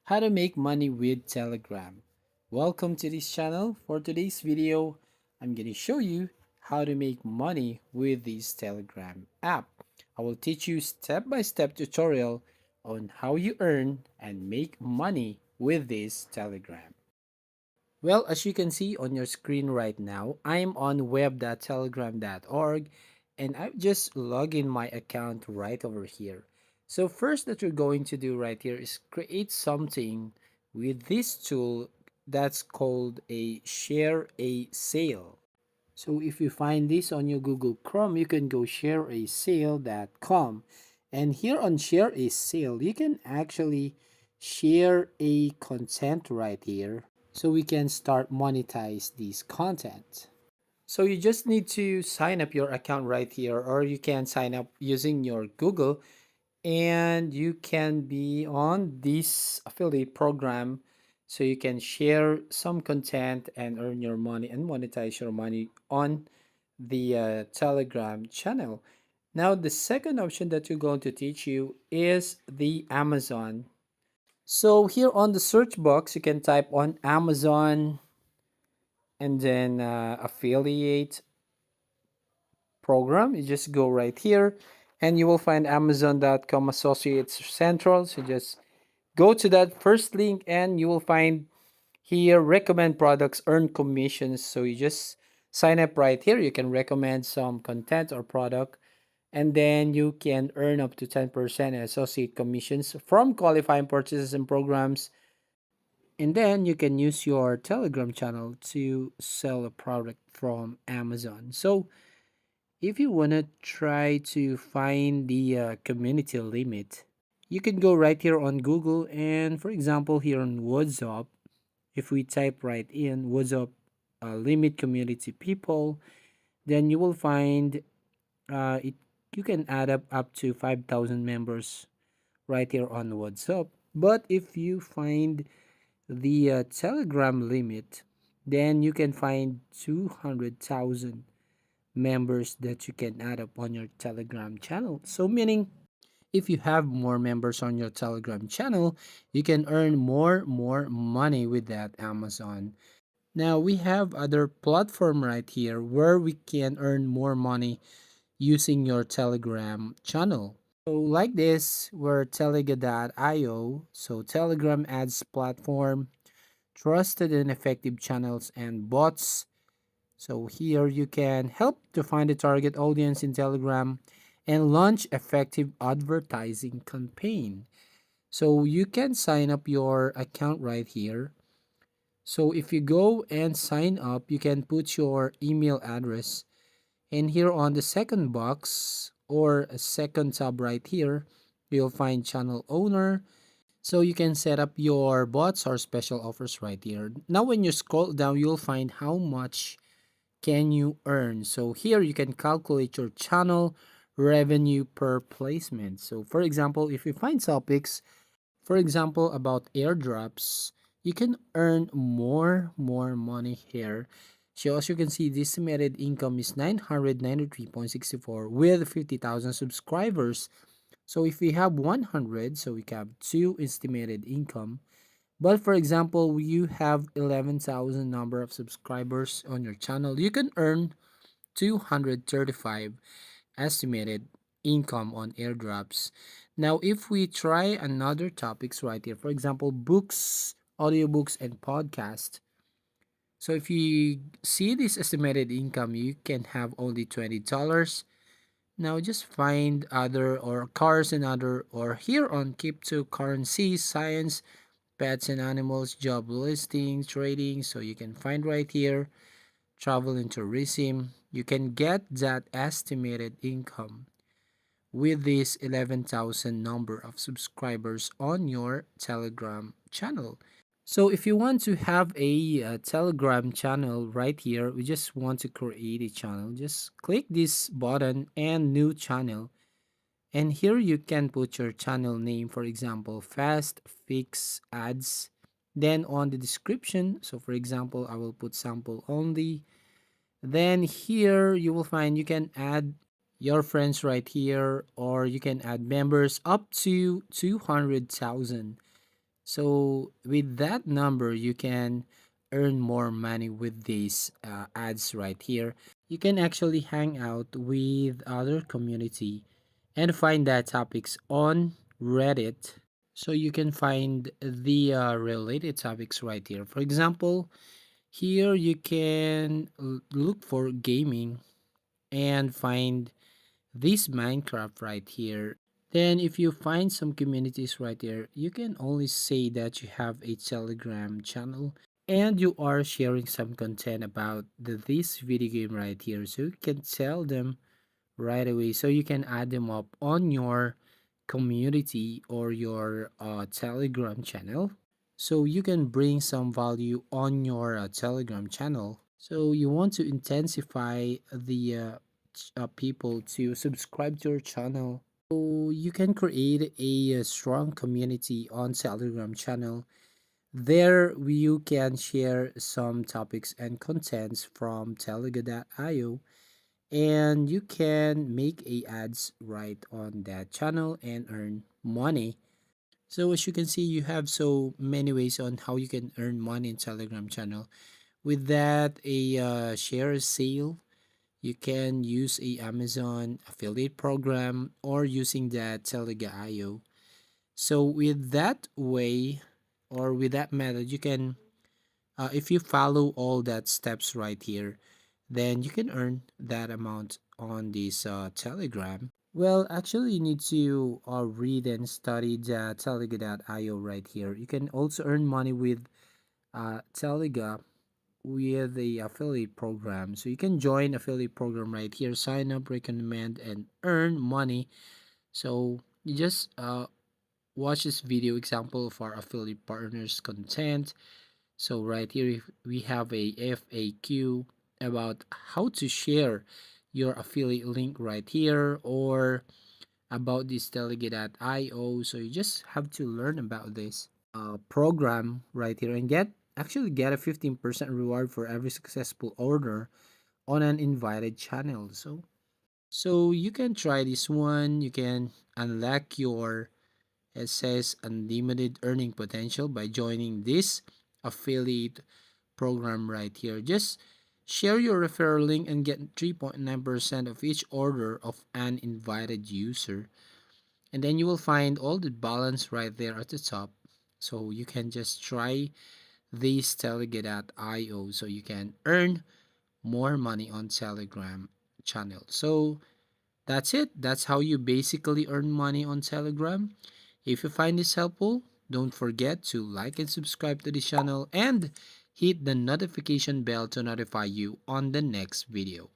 How to make money with Telegram. Welcome to this channel. For today's video, I'm going to show you how to make money with this Telegram app. I will teach you step-by-step tutorial on how you earn and make money with this Telegram. Well, as you can see on your screen right now, I'm on web.telegram.org and I've just logged in my account right over here. So first that you're going to do right here is create something with this tool that's called a share a sale. So if you find this on your Google Chrome, you can go shareasale.com. And here on share a sale, you can actually share a content right here so we can start monetize this content. So you just need to sign up your account right here, or you can sign up using your Google, and you can be on this affiliate program so you can share some content and earn your money and monetize your money on the Telegram channel. Now the second option that we're going to teach you is the Amazon. So here on the search box, you can type on Amazon and then affiliate program. You just go right here and you will find Amazon.com Associates Central. So just go to that first link and you will find here recommend products, earn commissions. So you just sign up right here. You can recommend some content or product and then you can earn up to 10% associate commissions from qualifying purchases and programs. And then you can use your Telegram channel to sell a product from Amazon. So if you want to try to find the community limit, you can go right here on Google. And for example, here on WhatsApp, if we type right in WhatsApp limit community people, then you will find it. You can add up to 5,000 members right here on WhatsApp. But if you find the Telegram limit, then you can find 200,000 members that you can add up on your Telegram channel. So meaning if you have more members on your Telegram channel, you can earn more money with that Amazon. Now we have other platform right here where we can earn more money using your Telegram channel. So like this, we're Telega.io. So Telegram ads platform, trusted and effective channels and bots. So here you can help to find the target audience in Telegram and launch effective advertising campaign. So you can sign up your account right here. So if you go and sign up, you can put your email address, and here on the second box or a second tab right here, you'll find channel owner. So you can set up your bots or special offers right here. Now when you scroll down, you'll find how much can you earn. So here you can calculate your channel revenue per placement. So for example, if you find topics, for example, about airdrops, you can earn more money here. So as you can see, the estimated income is 993.64 with 50,000 subscribers. So if we have 100, so we have two estimated income. But for example, you have 11,000 number of subscribers on your channel, you can earn 235 estimated income on airdrops. Now, if we try another topics right here, for example, books, audiobooks, and podcast. So if you see this estimated income, you can have only $20. Now just find other or cars and other or here on cryptocurrency, science, pets and animals, job listings, trading. So you can find right here, travel and tourism. You can get that estimated income with this 11,000 number of subscribers on your Telegram channel. So if you want to have a, Telegram channel right here, we just want to create a channel. Just click this button and new channel. And here you can put your channel name, for example, Fast Fix Ads. Then on the description, so for example, I will put sample only. Then here you will find you can add your friends right here, or you can add members up to 200,000 So with that number, you can earn more money with these ads right here. You can actually hang out with other community and find that topics on Reddit. So you can find the related topics right here. For example, here you can look for gaming and find this Minecraft right here. Then if you find some communities right there, you can only say that you have a Telegram channel and you are sharing some content about this video game right here. So you can tell them right away. So you can add them up on your community or your Telegram channel. So you can bring some value on your Telegram channel. So you want to intensify the people to subscribe to your channel. So you can create a strong community on Telegram channel. There you can share some topics and contents from Telega.io, and you can make a ads right on that channel and earn money. So as you can see, you have so many ways on how you can earn money in Telegram channel. With that, a share sale, you can use a Amazon affiliate program or using that Telega.io. So with that way or with that method, you can, if you follow all that steps right here, then you can earn that amount on this Telegram. Well, actually, you need to read and study the Telega.io right here. You can also earn money with Telega with the affiliate program. So you can join affiliate program right here, sign up, recommend, and earn money. So you just watch this video example of our affiliate partners content. So right here we have a FAQ about how to share your affiliate link right here, or about this delegate.io. So you just have to learn about this program right here and get a 15% reward for every successful order on an invited channel. So you can try this one. You can unlock your, it says, unlimited earning potential by joining this affiliate program right here. Just share your referral link and get 3.9% of each order of an invited user. And then you will find all the balance right there at the top. So you can just try this Telega.io so you can earn more money on Telegram channel. So that's it. That's how you basically earn money on Telegram. If you find this helpful, don't forget to like and subscribe to the channel and hit the notification bell to notify you on the next video.